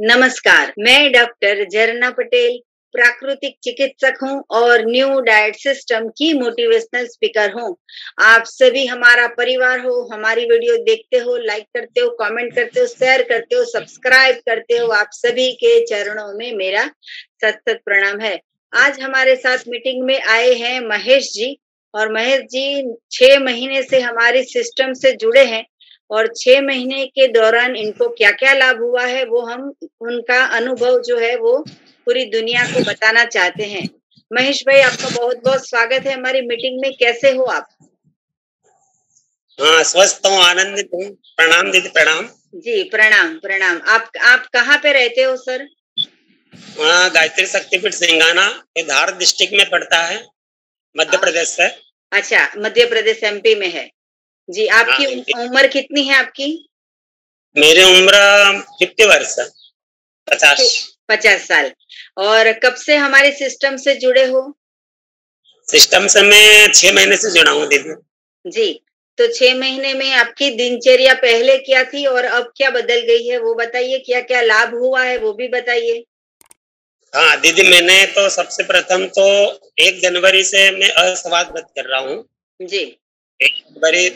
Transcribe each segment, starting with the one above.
नमस्कार, मैं डॉक्टर झरना पटेल प्राकृतिक चिकित्सक हूँ और न्यू डाइट सिस्टम की मोटिवेशनल स्पीकर हूँ। आप सभी हमारा परिवार हो, हमारी वीडियो देखते हो, लाइक करते हो, कमेंट करते हो, शेयर करते हो, सब्सक्राइब करते हो। आप सभी के चरणों में मेरा सत सत प्रणाम है। आज हमारे साथ मीटिंग में आए हैं महेश जी और महेश जी 6 महीने से हमारे सिस्टम से जुड़े हैं और 6 महीने के दौरान इनको क्या-क्या लाभ हुआ है वो हम उनका अनुभव जो है वो पूरी दुनिया को बताना चाहते हैं। महेश भाई आपका बहुत-बहुत स्वागत है हमारी मीटिंग में, कैसे हो आप? हाँ, स्वस्थ हूँ, आनंदित हूँ। प्रणाम दीदी, प्रणाम। जी, प्रणाम, प्रणाम। आप कहाँ पे रहते हो सर? गायत्री शक्तिपीठ सिंगाना, ये धार डिस्ट्रिक्ट में पड़ता है, मध्य अ, प्रदेश से। अच्छा, मध्य प्रदेश एमपी में है। जी, हाँ, आपकी एमपी। उम्र कितनी है आपकी? मेरी उम्र 50 वर्ष, 50। 50 साल। और कब से हमारे सिस्टम से जुड़े हो? सिस्टम से मैं 6 महीने से जुड़ा हूँ दीदी। जी, तो 6 महीने में आपकी दिनचर्या पहले क्या थी और अब क्या बदल गई है वो बताइए? क्या-क्या लाभ हुआ है वो भी बताइए? हाँ, दीदी मैंने तो सबसे प्रथम तो 1 जनवरी से मैं अस्वाद व्रत कर रहा हूँ। जी, 1 जनवरी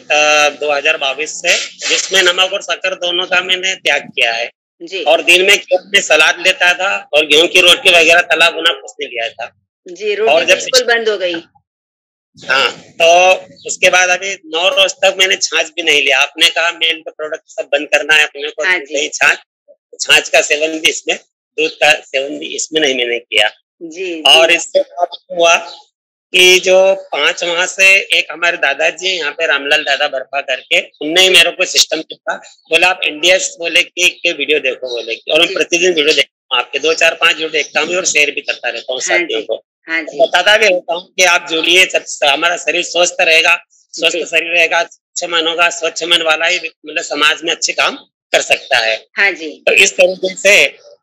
2022 से, जिसमें नमक और शक्कर दोनों का मैंने त्याग किया है। जी, और दिन में केवल मैं सलाद लेता था और गेहूँ की रोटी वगैरह तला भुना कुछ नहीं लिया था। जी, रोटी और जब बिल्कुल बंद हो गई। हाँ, तो उसके बाद अभी 9 रोज तक मैंने छाछ भी नहीं लिया। आपने कहा मिल्क प्रोडक्ट सब बंद करना है अपने को, हाँ दूध, जी, दही, छाछ। छाछ का सेवन भी इसमें, दूध का सेवन भी इसमें नहीं मैंने किया। जी, जी, और इससे बाद हुआ कि जो 5 माह से एक हमारे दादाजी हैं यहाँ पे, रामलाल दादा बर्फा करके, उनने ही जी, मेरे को सिस्टम दिया। बोला आप इंडियस बोले के वीडियो देखो बोले कि, और मैं जी, प्रतिदिन वीडियो देखता हूँ आपके, 2, 4, 5 वीडियो देखता हूँ और शेयर भी करता रहता हूँ हाँ साथियों जी, को। हाँ तो जी, बताता भी रहता हूँ कि आप जुड़िए, सब हमारा शरीर स्वस्थ रहेगा, स्वस्थ जी, शरीर रहेगा, स्वच्छ मन होगा, स्वच्छ मन वाला ही मतलब समाज में अच्छे काम कर सकता है। हाँ जी, तो इस तरीके से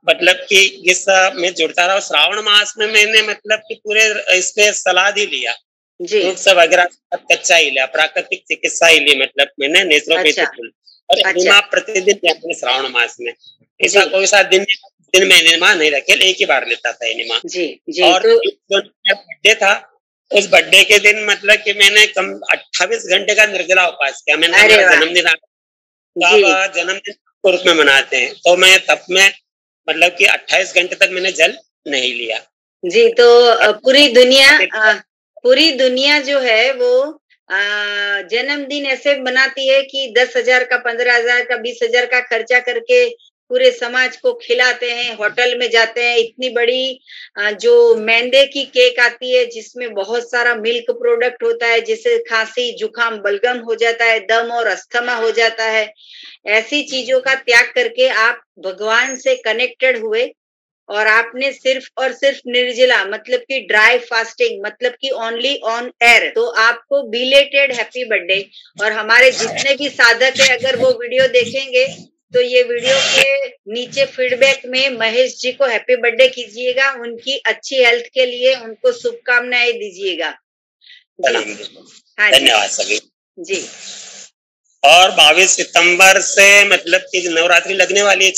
मतलब कि इस मैं जुड़ता रहा। श्रावण मास में मैंने मतलब कि पूरे इसमें सलाद ही लिया, जी, फ्रूट्स वगैरह सब कच्चा ही लिया, प्राकृतिक चिकित्सा ही ली, मतलब मैंने नेचुरोपैथी अच्छा, फूल और अच्छा, एनिमा प्रतिदिन लिया मैंने श्रावण मास में। जी, ऐसा कोई सा दिन में एनिमा नहीं रखे, एक ही बार लेता था एनिमा। जी, जी, और तो जो मेरा बर्थडे था, उस बर्थडे के दिन मतलब कि मैंने कम 28 घंटे का निर्जला उपवास किया। मैंने कहा अरे मेरा वाह! जन्मदिन आ, तो जी, अब जन्मदिन के रूप में मनाते हैं, तो मैं तब में मतलब कि 28 घंटे तक मैंने जल नहीं लिया। जी, तो और पूरी दुनिया जो है वो जन्मदिन ऐसे मनाती है कि 10,000 का, 15,000 का, 20,000 का खर्चा करके पूरे समाज को खिलाते हैं, होटल में जाते हैं। इतनी बड़ी जो मैदे की केक आती है जिसमें बहुत सारा मिल्क प्रोडक्ट होता है, जिससे खाँसी, जुकाम, बलगम हो जाता है, दम और अस्थमा हो जाता है। ऐसी चीज़ों का त्याग करके आप भगवान से कनेक्टेड हुए और आपने सिर्फ और सिर्फ निर्जला मतलब कि ड्राई फास्टिंग मतलब कि ओनली ऑन एयर, तो आपको बिलेटेड हैप्पी बर्थडे। और हमारे जितने भी साधक है अगर वो वीडियो देखेंगे तो ये वीडियो के नीचे फीडबैक में महेश जी को हैप्पी बर्थडे कीजिएगा, उनकी अच्छी हेल्थ के लिए उनको शुभकामनाएं दीजिएगा। जी, प्रणाम जी। हाँ जी, धन्यवाद सभी। जी, और 22 सितंबर से मतलब कि नवरात्रि लगने वाली है,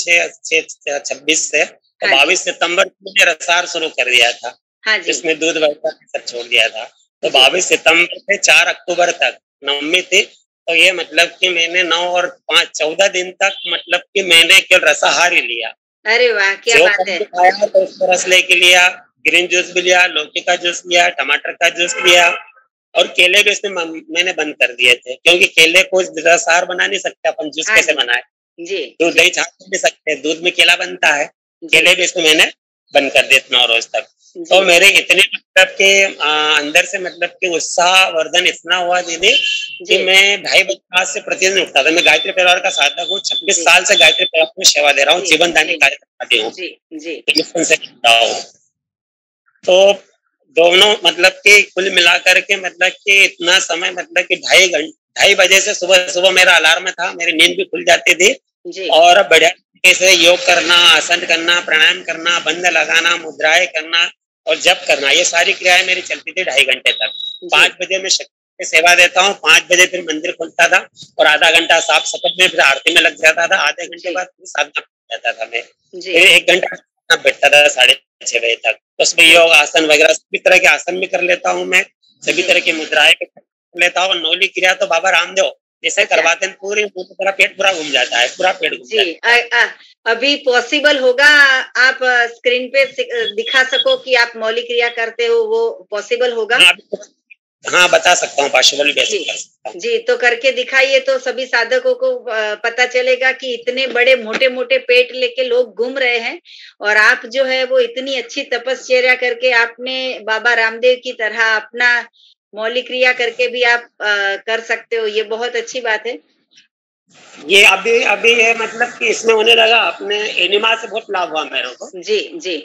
26 से, तो हाँ जी, 22 सितंबर को मैंने रसार शुरू कर दिया था, हाँ जी, जिसमें दूध वगैरह सब छोड़ दिया था। तो जी, 22 सितंबर से 4 अक्टूबर तक नवमी थी, तो ये मतलब कि मैंने 9 और 5 14 दिन तक मतलब कि मैंने केवल रसाहार ही लिया। अरे वाह क्या सेव बात फल है। भी खाया तो उसका रस लेके लिया, ग्रीन जूस भी लिया, लौकी का जूस लिया, टमाटर का जूस लिया, और केले भी इसमें मैंने बंद कर दिए थे, क्योंकि केले को रसार बना नहीं सकते अपन, जूस हाँ कैसे जी, बनाए। जी, दूध जी, दही छाछ पी नहीं सकते, दूध में केला बनता है, जी, केले भी इसमें मैंने बंद कर दिए 9 रोज तक। तो जी, मेरे इतने मतलब के अंदर से मतलब कि उत्साह वर्धन इतना हुआ दीदी कि जी, मैं 2:30 बजे से प्रतिदिन उठता था। मैं गायत्री परिवार का साधक हूँ, 26 जी, साल से गायत्री परिवार में सेवा दे रहा हूँ, जी, जीवन दानी जी, कार्यक्रम हूँ, जी, जी, से जुड़ा हूँ। तो दोनों मतलब कि कुल मिलाकर के मतलब कि इतना समय मतलब कि 2:30 बजे से सुबह-सुबह मेरा अलार्म था, मेरी नींद भी खुल जाती थी। जी, और बढ़िया तरीके से योग करना, आसन करना, प्राणायाम करना, बंद लगाना, मुद्राएँ करना और जप करना, ये सारी क्रियाएँ मेरी चलती थी 2:30 घंटे तक। जी, 5 बजे मैं शक्ति की सेवा देता हूँ, 5 बजे फिर मंदिर खुलता था और आधा घंटा साफ-सफाई में, फिर आरती में लग जाता था, आधे घंटे जी, बाद फिर साधना जाता था मैं। जी। फिर 1 घंटा बैठता था 6:30 बजे तक। तो उसमें योग आसन वगैरह सभी तरह के आसन भी कर लेता हूँ मैं, सभी तरह की मुद्राएँ भी कर लेता हूँ। नौली क्रिया तो बाबा रामदेव जैसे अच्छा। करवाते हैं, पूरी पूरा पेट पूरा घूम जाता है, पूरा पेट घूम जी। जाता है। अभी पॉसिबल होगा आप स्क्रीन पे दिखा सको कि आप मौलिक क्रिया करते हो, वो पॉसिबल होगा? हाँ, हाँ, बता सकता हूँ, पॉसिबल कैसे जी। कर सकता हूँ। जी, तो करके दिखाइए तो सभी साधकों को पता चलेगा कि इतने बड़े मोटे-मोटे पेट लेके लोग घूम रहे हैं और आप जो है वो इतनी अच्छी तपश्चर्या करके आपने बाबा रामदेव की तरह अपना मौलिक क्रिया करके भी आप कर सकते हो, ये बहुत अच्छी बात है। ये अभी अभी ये मतलब कि इसमें होने लगा, अपने एनिमा से बहुत लाभ हुआ मेरे को। जी, जी।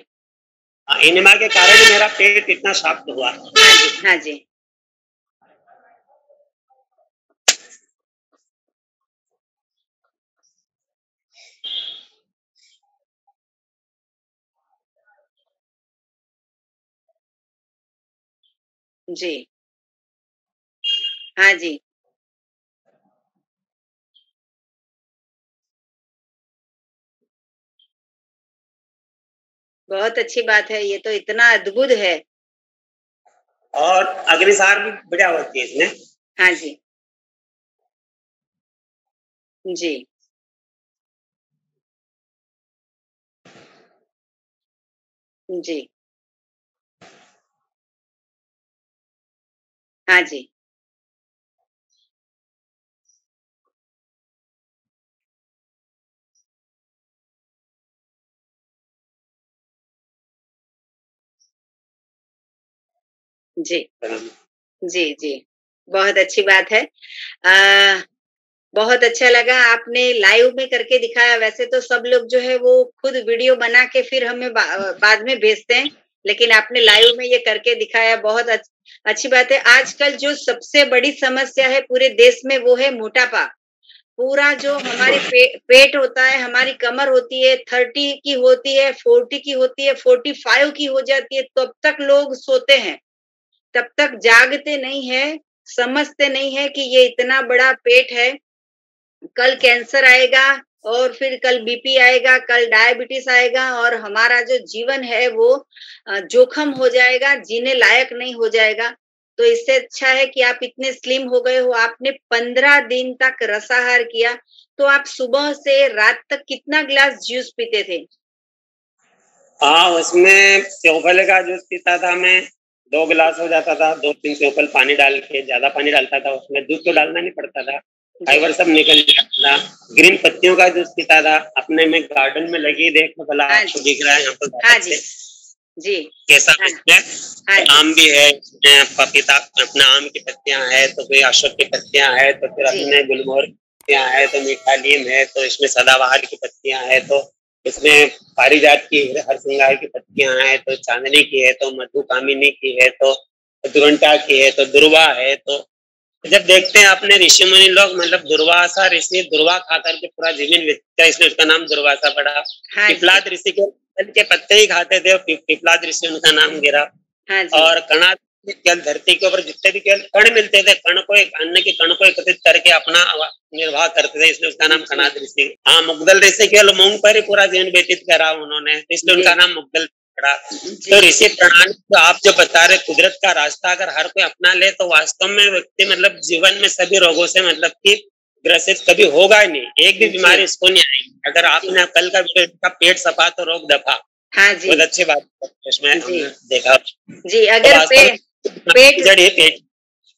हाँ, एनिमा के कारण ही मेरा पेट इतना शांत हुआ। हाँ जी, हाँ जी। जी। हाँ जी। बहुत अच्छी बात है, ये तो इतना अद्भुत है। और अग्निसार भी बढ़िया होती है इसमें। हाँ जी। जी। जी। हाँ जी। जी। जी, जी। बहुत अच्छी बात है। बहुत अच्छा लगा आपने लाइव में करके दिखाया। वैसे तो सब लोग जो है वो खुद वीडियो बना के फिर हमें बाद में भेजते हैं, लेकिन आपने लाइव में ये करके दिखाया, बहुत अच्छी बात है। आजकल जो सबसे बड़ी समस्या है पूरे देश में वो है मोटापा। पूरा जो हमारी पेट होता है, हमारी कमर होती है, 30 की होती है, 40 की होती है, 45 की हो जाती है, तब तक लोग सोते हैं। तब तक जागते नहीं है, समझते नहीं है कि ये इतना बड़ा पेट है, कल कैंसर आएगा और फिर कल बीपी आएगा, कल डायबिटीज आएगा और हमारा जो जीवन है वो जोखम हो जाएगा, जीने लायक नहीं हो जाएगा। तो इससे अच्छा है कि आप इतने स्लिम हो गए हो, आपने 15 दिन तक रसाहार किया, तो आप सुबह से रात तक कितना ग्लास जूस पीते थे? हाँ, उसमें सेवफल का जूस पीता था मैं, 2 गिलास हो जाता था, 2-3 सेवफल पानी डाल के, ज़्यादा पानी डालता था उसमें, दूध तो डालना नहीं पड़ता था, जी। फाइबर सब निकल जाता था। ग्रीन पत्तियों का जूस पीता था, अपने में गार्डन में लगी, देखो भला हाँ आपको जी। दिख रहा है यहाँ पर हाँ गार्डन जी। से, जी। कैसा हाँ। इसमें हाँ जी। आम भी है, पपीता अपना आम की पत्तियाँ हैं, तो कोई अशोक की पत्तियाँ हैं, तो फिर जी। अपने गुलमोहर की पत्तियाँ हैं, तो मीठा नीम है, तो इसमें सदाबहार की पत्तियाँ हैं, तो इसमें पारिजात की हरसिंगार की पत्तियाँ हैं, तो चांदनी की है, तो मधुकामिनी की है, तो दुरंटा की है, तो दुर्वा है। तो जब देखते हैं अपने ऋषि मुनि लोग, मतलब दुर्वासा ऋषि दुर्वा खा करके पूरा जीवन व्यतीत, इसलिए उसका नाम दुर्वासा पड़ा। हाँ जी। पिपलाद ऋषि के फल के पत्ते ही खाते थे, पिपलाद ऋषि उनका नाम गिरा। हाँ जी। और कणाद केवल धरती के ऊपर जितने भी केवल कण मिलते थे, कण को एक अन्न के कण को एकत्रित करके अपना निर्वाह करते थे, इसलिए उसका नाम जी। कणाद ऋषि। हाँ, मुग्दल ऋषि केवल मूंग पर ही पूरा जीवन व्यतीत करा उन्होंने, इसलिए जी। उनका नाम मुग्दल पड़ा। जी। तो ऋषि प्रणाली जो आप जो बता रहे, कुदरत का रास्ता अगर हर कोई अपना ले तो वास्तव में व्यक्ति मतलब जीवन में सभी रोगों से मतलब कि ग्रसित कभी होगा ही नहीं, एक भी जी। बीमारी इसको नहीं आएगी। अगर जी। आपने कल का पेट सफा तो रोग दफा। हाँ जी। बहुत अच्छी बात है, इसमें जी। हमने देखा। जी, तो अगर वास्तव में पेट जड़ ये पेट।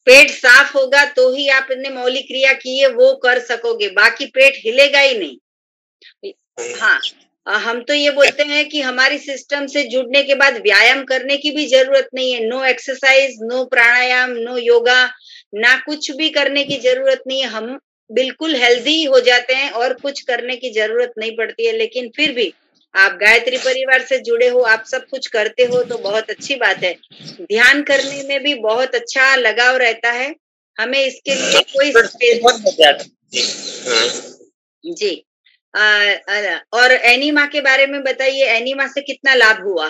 पेट साफ होगा तो ही आपने मौलिक क्रिया की है वो कर सकोगे, बाकी पेट हिलेगा ही नहीं। हाँ, हम तो ये बोलते हैं कि हमारी सिस्टम से जुड़ने के बाद व्यायाम करने की भी जरूरत नहीं है। नो एक्सरसाइज, नो प्राणायाम, नो योगा, ना कुछ भी करने की जरूरत नहीं है। हम बिल्कुल हेल्दी हो जाते हैं और कुछ करने की जरूरत नहीं पड़ती है। लेकिन फिर भी आप गायत्री परिवार से जुड़े हो, आप सब कुछ करते हो तो बहुत अच्छी बात है। ध्यान करने में भी बहुत अच्छा लगाव रहता है। हमें इसके लिए कोई बहुत बढ़िया थी। हाँ। जी। और एनीमा के बारे में बताइए, एनीमा से कितना लाभ हुआ?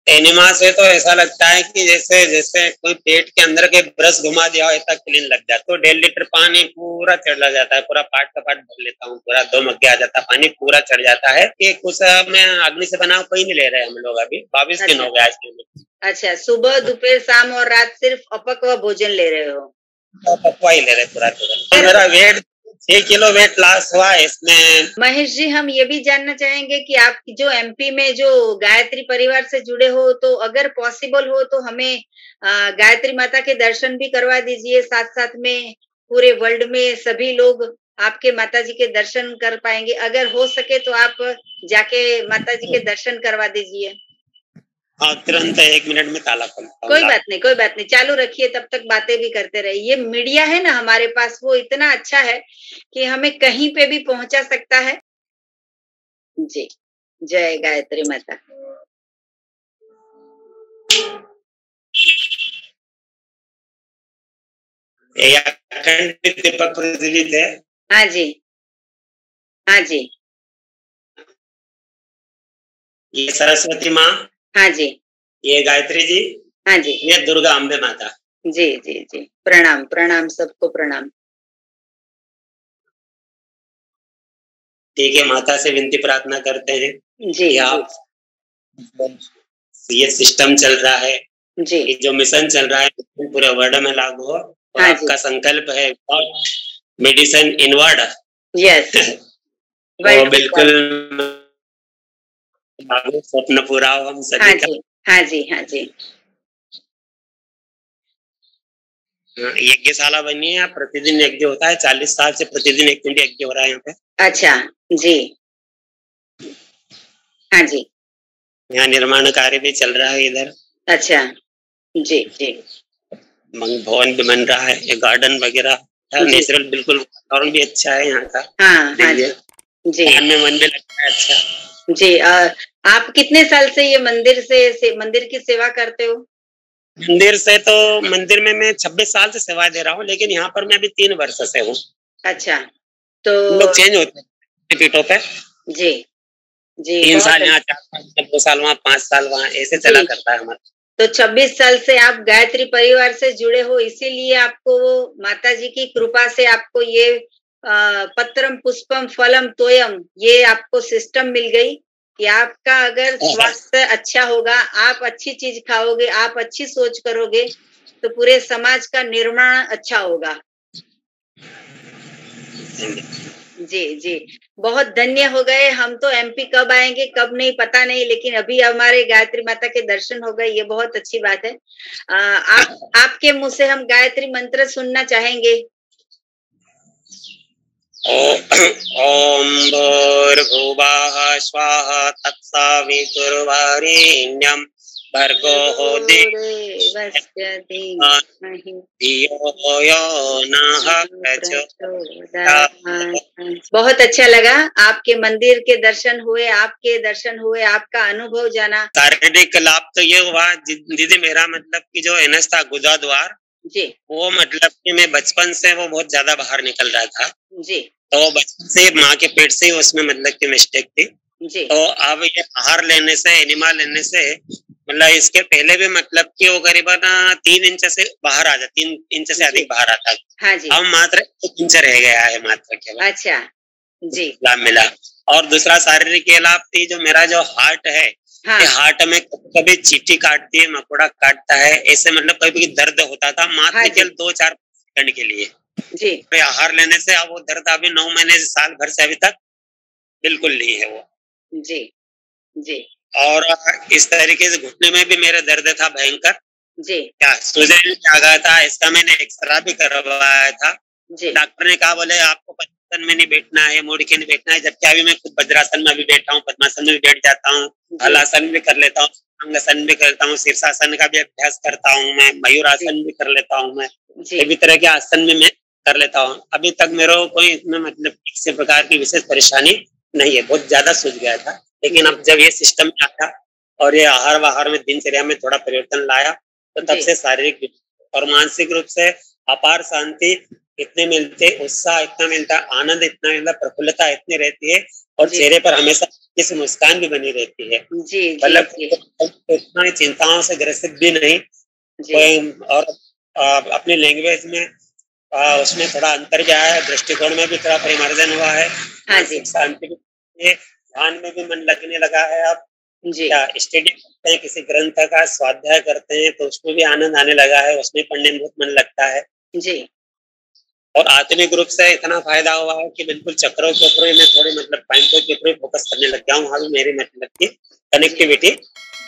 एनिमा से तो ऐसा लगता है कि जैसे जैसे कोई पेट के अंदर के ब्रश घुमा दिया हो ऐसा क्लीन लग जाता है। तो 1.5 लीटर पानी पूरा चढ़ जाता है, पूरा पाट का पाट भर लेता हूँ, पूरा 2 मग्गे आ जाता है, पानी पूरा चढ़ जाता है कि कुछ में अग्नि से बना कोई नहीं ले रहे हम लोग अभी 22 दिन हो गए आज के। अच्छा, सुबह दोपहर शाम और रात सिर्फ अपक्व भोजन ले रहे हो? पकवा ही ले रहे पूरा। मेरा वेट 6 किलो वेट लॉस हुआ है इसमें। महेश जी, हम ये भी जानना चाहेंगे कि आप जो एमपी में जो गायत्री परिवार से जुड़े हो, तो अगर पॉसिबल हो तो हमें गायत्री माता के दर्शन भी करवा दीजिए। साथ साथ में पूरे वर्ल्ड में सभी लोग आपके माता जी के दर्शन कर पाएंगे। अगर हो सके तो आप जाके माता जी के दर्शन करवा दीजिए। हाँ, तुरंत 1 मिनट में ताला खोलता हूँ। कोई बात नहीं, चालू रखिए, तब तक बातें भी करते रहिए। ये मीडिया है ना हमारे पास, वो इतना अच्छा है कि हमें कहीं पे भी पहुंचा सकता है। जी, जय गायत्री माता। ये अखंड दीपक प्रज्वलित है। हाँ जी, हाँ जी, ये सरस्वती माँ, हाँ जी, ये गायत्री जी, हाँ जी, ये दुर्गा अम्बे माता। जी जी जी, प्रणाम प्रणाम, सबको प्रणाम। ठीक है, माता से विनती प्रार्थना करते हैं जी कि आप ये सिस्टम चल रहा है जी, ये जो मिशन चल रहा है पूरे वर्ल्ड में लागू हो और हाँ आपका संकल्प है मेडिसिन इन वर्ड। यस, वो बिल्कुल स्वप्न पूरा हो हम हाँ सभी का। जी, हाँ जी, हाँ जी। यज्ञशाला बनी है, प्रतिदिन यज्ञ होता है। 40 साल से प्रतिदिन 1 घंटे यज्ञ हो रहा है यहाँ पे। अच्छा जी, हाँ जी, यहाँ निर्माण कार्य भी चल रहा है इधर। अच्छा जी जी, भवन भी बन रहा है, ये गार्डन वगैरह नेचुरल, बिल्कुल वातावरण भी अच्छा है यहाँ का। हाँ हाँ जी, जी में मन भी लगता है अच्छा। जी। आप कितने साल से ये मंदिर की सेवा करते हो? मंदिर से तो मंदिर में मैं 26 साल से सेवा दे रहा हूँ, लेकिन यहाँ पर मैं अभी 3 वर्ष से हूँ। अच्छा, तो हम लोग चेंज होते हैं पीठों पे। जी जी, 3 साल यहाँ, 4 साल, 2 साल वहाँ, 5 साल वहाँ, ऐसे चला करता है हमारा। तो 26 साल से आप गायत्री परिवार से जुड़े हो, इसीलिए आपको वो माता जी की कृपा से आपको ये पत्रम पुष्पम फलम तोयम, ये आपको सिस्टम मिल गई कि आपका अगर स्वास्थ्य अच्छा होगा, आप अच्छी चीज खाओगे, आप अच्छी सोच करोगे, तो पूरे समाज का निर्माण अच्छा होगा। जी जी, बहुत धन्य हो गए। हम तो एमपी कब आएंगे कब नहीं पता नहीं, लेकिन अभी हमारे गायत्री माता के दर्शन हो गए, ये बहुत अच्छी बात है। आपके मुंह से हम गायत्री मंत्र सुनना चाहेंगे। ओम भूर्भुवः स्वाहा तत्सवितुर्वरेण्यं भर्गो देवस्य धीमहि धियो यो नः प्रचोदयात्। बहुत अच्छा लगा, आपके मंदिर के दर्शन हुए, आपका अनुभव जाना। शारीरिक लाभ तो ये हुआ दीदी, मेरा मतलब कि जो एनएस था गुदा द्वार जी, वो मतलब कि मैं बचपन से वो बहुत ज्यादा बाहर निकल रहा था जी, तो बचपन से माँ के पेट से ही उसमें मतलब की मिस्टेक थी जी, तो अब ये आहार लेने से, एनिमा लेने से, मतलब इसके पहले भी मतलब कि वो करीबन 3 इंच से बाहर आ जाता, 3 इंच से अधिक बाहर आता है। हाँ जी, अब मात्र 1 इंच रह गया है मात्र केवल। अच्छा जी, लाभ मिला। और दूसरा शारीरिक लाभ थी जो मेरा जो हार्ट है, हाँ, हार्ट में कभी चींटी काटती है, मकोड़ा काटता है, ऐसे मतलब कभी दर्द होता था मात्र हाँ केवल 2-4 सेकंड के लिए। जी, आहार लेने से अब वो दर्द अभी 9 महीने से साल भर से अभी तक बिल्कुल नहीं है वो। जी जी, और इस तरीके से घुटने में भी मेरा दर्द था भयंकर। जी, क्या सूजन आ गया था, इसका मैंने एक्सरा भी करवाया था। जी, डॉक्टर ने कहा बोले आपको पद्मासन में नहीं बैठना है, मुड़ के नहीं बैठना है, जबकि अभी मैं खुद वज्रासन में भी बैठा हूँ, पद्मासन में भी बैठ जाता हूँ, हलासन भी कर लेता हूँ, अंगासन भी करता हूँ, शीर्षासन का भी अभ्यास करता हूँ मैं, मयूरासन भी कर लेता हूँ मैं, सभी तरह के आसन में मैं कर लेता हूँ। अभी तक मेरे को कोई इसमें मतलब किसी प्रकार की विशेष परेशानी नहीं है, बहुत ज्यादा सूझ गया था। लेकिन अब जब ये सिस्टम आया और ये आहार वाहार में दिनचर्या में थोड़ा परिवर्तन लाया तो तब से शारीरिक और मानसिक रूप से अपार शांति इतने मिलते, उत्साह इतना मिलता, आनंद इतना मिलता, प्रफुल्लता इतनी रहती है और जी चेहरे पर हमेशा इस मुस्कान भी बनी रहती है। जी जी मतलब जी इतना चिंताओं से ग्रसित भी नहीं जी कोई। और अपनी लैंग्वेज में उसमें थोड़ा अंतर भी आया है, दृष्टिकोण में भी थोड़ा परिमार्जन हुआ है, हाँ जी मानसिक शांति भी है, ध्यान में भी मन लगने लगा है। अब जी क्या स्टडी करते हैं, किसी ग्रंथ का स्वाध्याय करते हैं तो उसमें भी आनंद आने लगा है, उसमें पढ़ने में बहुत मन लगता है। जी और आत्मिक रूप से इतना फायदा हुआ है कि बिल्कुल चक्रों के ऊपर ही मैं थोड़ी मतलब पॉइंटों के ऊपर ही फोकस करने लग गया हूँ। वहाँ भी मेरी मतलब की जी कनेक्टिविटी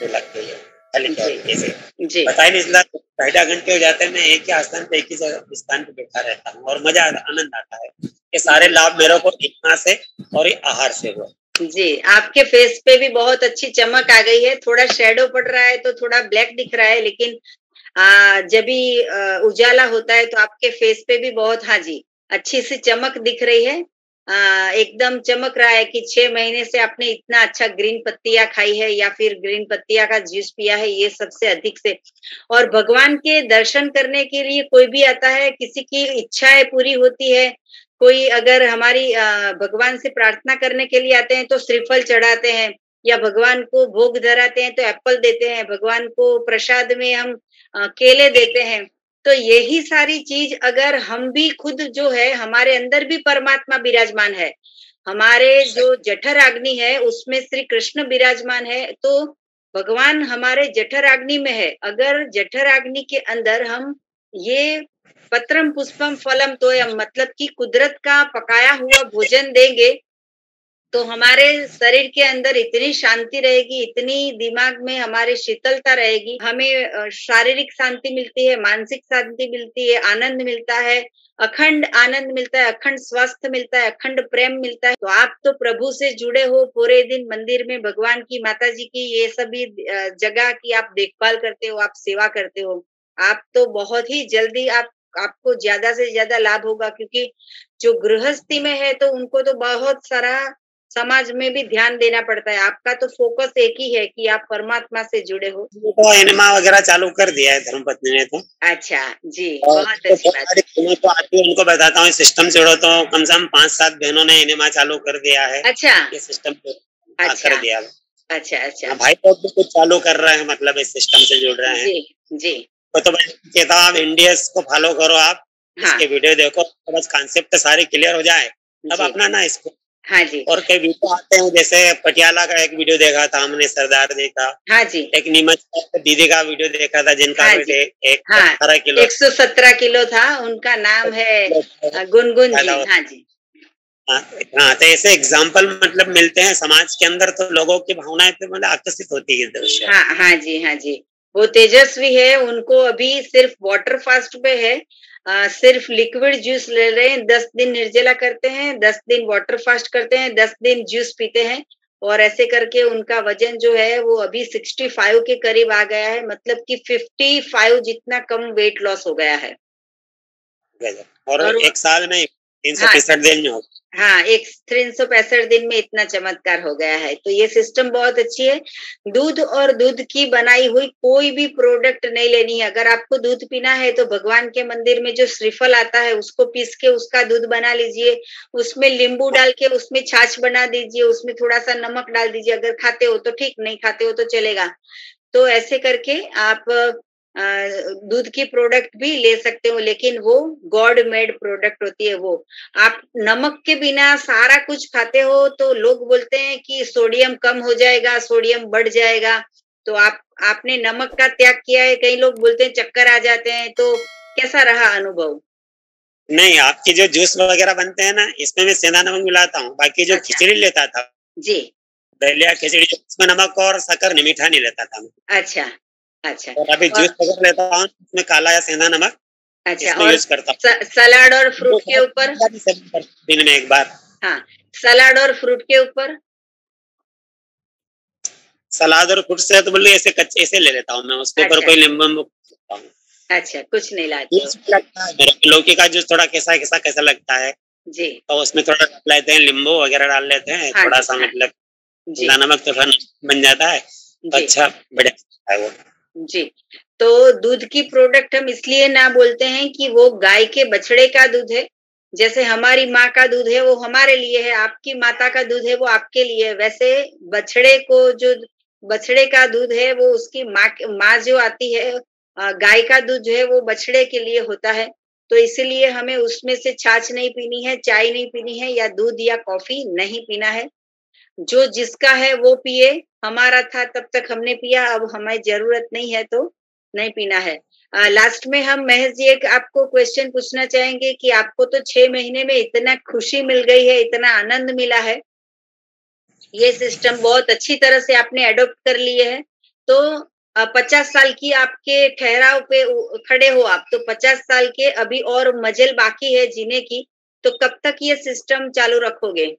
लग गई है हल्की जी हल्की से। जी पता ही नहीं चला, 2.5 घंटे हो जाते हैं, मैं एक ही स्थान पे, एक ही जगह स्थान पे बैठा रहता हूँ और मजा आनंद आता है। ये सारे जी लाभ मेरे को इतना से और ये आहार से हुआ। जी आपके फेस पे भी बहुत अच्छी चमक आ गई है। थोड़ा शेडो पड़ रहा है तो थोड़ा ब्लैक दिख रहा है, लेकिन जब भी उजाला होता है तो आपके फेस पे भी बहुत, हाँ जी, अच्छी सी चमक दिख रही है। एकदम चमक रहा है कि 6 महीने से आपने इतना अच्छा ग्रीन पत्तियां खाई है या फिर ग्रीन पत्तियां का जूस पिया है, ये सबसे अधिक से। और भगवान के दर्शन करने के लिए कोई भी आता है, किसी की इच्छाएं पूरी होती है। कोई अगर हमारी भगवान से प्रार्थना करने के लिए आते हैं तो श्रीफल चढ़ाते हैं, या भगवान को भोग धराते हैं तो एप्पल देते हैं, भगवान को प्रसाद में हम केले देते हैं। तो यही सारी चीज अगर हम भी खुद जो है, हमारे अंदर भी परमात्मा विराजमान है, हमारे जो जठराग्नि है उसमें श्री कृष्ण विराजमान है, तो भगवान हमारे जठराग्नि में है। अगर जठराग्नि के अंदर हम ये पत्रम पुष्पम फलम तोयम, मतलब कि कुदरत का पकाया हुआ भोजन देंगे, तो हमारे शरीर के अंदर इतनी शांति रहेगी, इतनी दिमाग में हमारे शीतलता रहेगी, हमें शारीरिक शांति मिलती है, मानसिक शांति मिलती है, आनंद मिलता है, अखंड आनंद मिलता है, अखंड स्वास्थ्य मिलता है, अखंड प्रेम मिलता है। तो आप तो प्रभु से जुड़े हो, पूरे दिन मंदिर में भगवान की, माता जी की, ये सभी जगह की आप देखभाल करते हो, आप सेवा करते हो। आप तो बहुत ही जल्दी आपको ज्यादा से ज्यादा लाभ होगा, क्योंकि जो गृहस्थी में है तो उनको तो बहुत सारा समाज में भी ध्यान देना पड़ता है। आपका तो फोकस एक ही है कि आप परमात्मा से जुड़े हो। तो एनिमा वगैरह चालू कर दिया है धर्मपत्नी ने तो। अच्छा जी, और बहुत तो अच्छी बहुत बात सारी बहनों को आती है, उनको बताता हूँ सिस्टम से जुड़ो, तो कम से कम 5-7 बहनों ने एनिमा चालू कर दिया है। है। अच्छा ये सिस्टम अच्छा कर दिया। अच्छा अच्छा। हाँ, भाई लोग भी कुछ चालू कर रहे हैं, मतलब इस सिस्टम से जुड़ रहे हैं। जी जी तो मैं कहता हूँ आप इंडियस को फॉलो करो, आप हाँ इसके वीडियो देखो, तो बस कॉन्सेप्ट सारे क्लियर हो जाए तब जी अपना ना इसको। हाँ जी और कई वीडियो आते हैं, जैसे पटियाला का एक वीडियो देखा था हमने, सरदार जी का। हाँ जी एक नीमच दीदी का वीडियो देखा था, जिनका हाँ वेट जी 118 किलो 117 किलो था, उनका नाम है गुनगुन जी। था। हाँ जी हाँ हाँ, तो ऐसे एग्जाम्पल मतलब मिलते हैं समाज के अंदर, तो लोगों की भावनाएं पे मतलब आकर्षित होती है दृश्य। हाँ हाँ जी हाँ जी। वो तेजस्वी है, उनको अभी सिर्फ वाटर फास्ट पे है। सिर्फ लिक्विड जूस ले रहे हैं, 10 दिन निर्जला करते हैं, 10 दिन वाटर फास्ट करते हैं, 10 दिन जूस पीते हैं। और ऐसे करके उनका वजन जो है वो अभी 65 के करीब आ गया है, मतलब कि 55 जितना कम वेट लॉस हो गया है। और और एक साल में 365 हाँ दिन में हो। हाँ, एक 365 दिन में इतना चमत्कार हो गया है। तो ये सिस्टम बहुत अच्छी है। दूध और दूध की बनाई हुई कोई भी प्रोडक्ट नहीं लेनी है। अगर आपको दूध पीना है तो भगवान के मंदिर में जो श्रीफल आता है उसको पीस के उसका दूध बना लीजिए, उसमें नींबू डाल के उसमें छाछ बना दीजिए, उसमें थोड़ा सा नमक डाल दीजिए। अगर खाते हो तो ठीक, नहीं खाते हो तो चलेगा। तो ऐसे करके आप दूध की प्रोडक्ट भी ले सकते हो, लेकिन वो गॉड मेड प्रोडक्ट होती है वो। आप नमक के बिना सारा कुछ खाते हो तो लोग बोलते हैं कि सोडियम कम हो जाएगा, सोडियम बढ़ जाएगा। तो आपने नमक का त्याग किया है, कई लोग बोलते हैं चक्कर आ जाते हैं, तो कैसा रहा अनुभव? नहीं, आपके जो जूस वगैरह बनते हैं ना, इसमें मैं सेंधा नमक मिलाता हूँ। बाकी जो अच्छा खिचड़ी लेता था, जी दलिया खिचड़ी, उसमें नमक और शक्कर नहीं, मीठा नहीं लेता था मैं। अच्छा अच्छा। और अभी और जूस वगैरह लेता हूँ, उसमें काला या सेंधा नमक अच्छा, इसमें और यूज करता सलाद और हूँ। फ्रूट के ऊपर? दिन में एक बार हाँ, सलाद और फ्रूट के ऊपर? सलाद और फ्रूट से तो बोले ऐसे कच्चे ऐसे ले लेता हूँ मैं, उसके ऊपर अच्छा कोई नींबू वींबू लेता हूँ। अच्छा, कुछ नहीं लाते हो। जूस भी लगता है मेरे को, लौकी का जूस थोड़ा कैसा कैसा कैसा लगता है, जी तो उसमें थोड़ा डाल लेते हैं, नींबू वगैरह डाल लेते हैं हाँ थोड़ा जी सा, हाँ मतलब जी नमक तो थोड़ा बन जाता है, तो जी अच्छा बढ़िया है वो। जी, तो दूध की प्रोडक्ट हम इसलिए ना बोलते हैं कि वो गाय के बछड़े का दूध है। जैसे हमारी माँ का दूध है वो हमारे लिए है, आपकी माता का दूध है वो आपके लिए है। वैसे बछड़े को जो बछड़े का दूध है वो उसकी माँ जो आती है गाय का दूध जो है वो बछड़े के लिए होता है। तो इसीलिए हमें उसमें से छाछ नहीं पीनी है, चाय नहीं पीनी है या दूध या कॉफी नहीं पीना है। जो जिसका है वो पिए, हमारा था तब तक हमने पिया, अब हमें ज़रूरत नहीं है तो नहीं पीना है। लास्ट में हम महेश जी एक आपको क्वेश्चन पूछना चाहेंगे कि आपको तो 6 महीने में इतना खुशी मिल गई है, इतना आनंद मिला है, ये सिस्टम बहुत अच्छी तरह से आपने एडॉप्ट कर लिए है। तो 50 साल की आपके ठहराव पे खड़े हो आप, तो 50 साल के अभी और मज़ल बाकी है जीने की, तो कब तक ये सिस्टम चालू रखोगे?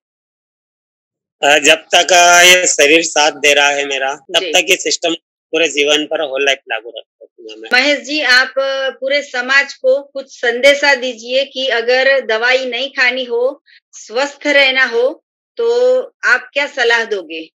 जब तक ये शरीर साथ दे रहा है मेरा, तब जी। तक ये सिस्टम पूरे जीवन पर होल लाइफ लागू रखूंगा मैं। महेश जी, आप पूरे समाज को कुछ संदेशा दीजिए कि अगर दवाई नहीं खानी हो, स्वस्थ रहना हो, तो आप क्या सलाह दोगे?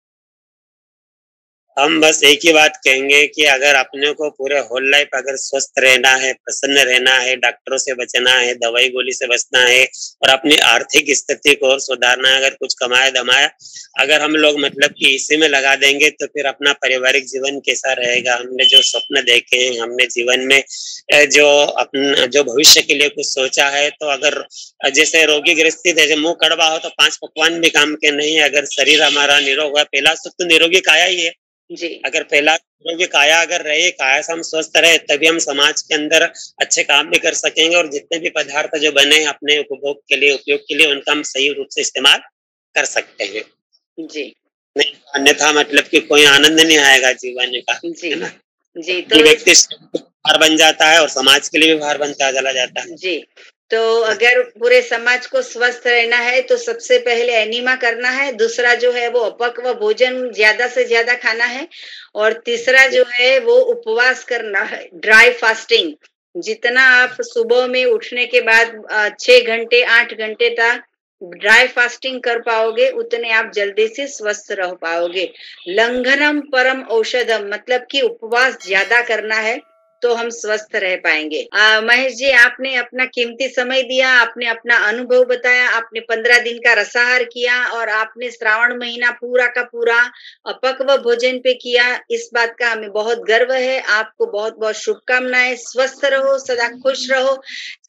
हम बस एक ही बात कहेंगे कि अगर अपने को पूरे होल लाइफ अगर स्वस्थ रहना है, प्रसन्न रहना है, डॉक्टरों से बचना है, दवाई गोली से बचना है और अपनी आर्थिक स्थिति को सुधारना है, अगर कुछ कमाया धमाया अगर हम लोग मतलब कि इसी में लगा देंगे तो फिर अपना पारिवारिक जीवन कैसा रहेगा। हमने जो स्वप्न देखे हैं, हमने जीवन में जो अपना जो भविष्य के लिए कुछ सोचा है, तो अगर जैसे रोगी गृहस्थी जैसे मुंह कड़वा हो तो 5 पकवान भी काम के नहीं है। अगर शरीर हमारा निरोग है, पहला सुख तो निरोगी काया ही है। जी। अगर पहला निरोगी काया अगर रहे, काया से हम स्वस्थ रहे, तभी हम समाज के अंदर अच्छे काम भी कर सकेंगे और जितने भी पदार्थ जो बने हैं अपने उपभोग के लिए, उपयोग के लिए, उनका हम सही रूप से इस्तेमाल कर सकते हैं। जी। नहीं अन्यथा मतलब कि कोई आनंद नहीं आएगा जीवन का, जी। है ना? जी, ये तो इस व्यक्ति भार बन जाता है और समाज के लिए भी भार बनता चला जाता है। जी, तो अगर पूरे समाज को स्वस्थ रहना है तो सबसे पहले एनीमा करना है, दूसरा जो है वो अपक्व भोजन ज़्यादा से ज़्यादा खाना है और तीसरा जो है वो उपवास करना है, ड्राई फास्टिंग। जितना आप सुबह में उठने के बाद 6 घंटे, 8 घंटे तक ड्राई फास्टिंग कर पाओगे, उतने आप जल्दी से स्वस्थ रह पाओगे। लंघनम परम औषधम मतलब कि उपवास ज़्यादा करना है, तो हम स्वस्थ रह पाएँगे। महेश जी, आपने अपना कीमती समय दिया, आपने अपना अनुभव बताया, आपने 15 दिन का रसाहार किया और आपने श्रावण महीना पूरा का पूरा अपक्व भोजन पे किया। इस बात का हमें बहुत गर्व है। आपको बहुत-बहुत शुभकामनाएँ। स्वस्थ रहो, सदा खुश रहो,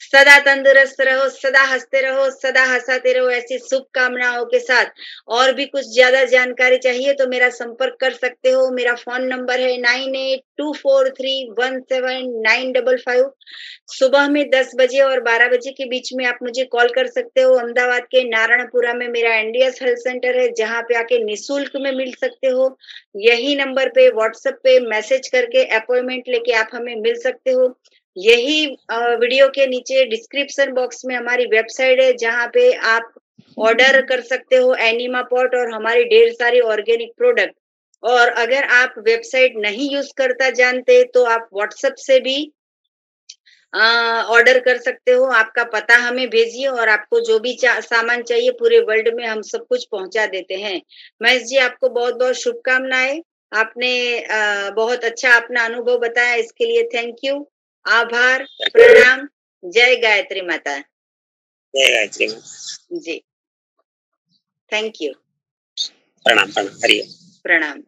सदा तंदुरुस्त रहो, सदा हँसते रहो, सदा हँसाते रहो। ऐसी शुभकामनाओं के साथ और भी कुछ ज़्यादा जानकारी चाहिए तो मेरा संपर्क कर सकते हो। मेरा फ़ोन नंबर है 9824317955। सुबह में 10 बजे और 12 बजे के बीच में आप मुझे कॉल कर सकते हो। अहमदाबाद के नारायणपुरा में मेरा एनडीएस हेल्थ सेंटर है, जहाँ पे आके निःशुल्क में मिल सकते हो। यही नंबर पे व्हाट्सएप पे मैसेज करके अपॉइंटमेंट लेके आप हमें मिल सकते हो। यही वीडियो के नीचे डिस्क्रिप्शन बॉक्स में हमारी वेबसाइट है, जहाँ पे आप ऑर्डर कर सकते हो एनिमा पॉट और हमारी ढेर सारी ऑर्गेनिक प्रोडक्ट। और अगर आप वेबसाइट नहीं यूज करता जानते तो आप व्हाट्सएप से भी ऑर्डर कर सकते हो। आपका पता हमें भेजिए और आपको जो भी सामान चाहिए पूरे वर्ल्ड में हम सब कुछ पहुंचा देते हैं। महेश जी, आपको बहुत बहुत शुभकामनाएं। आपने बहुत अच्छा अपना अनुभव बताया, इसके लिए थैंक यू, आभार, प्रणाम। जय गायत्री माता। जय गायत्री जी, थैंक यू। प्रणाम प्रणाम हरिओम। प्रणाम।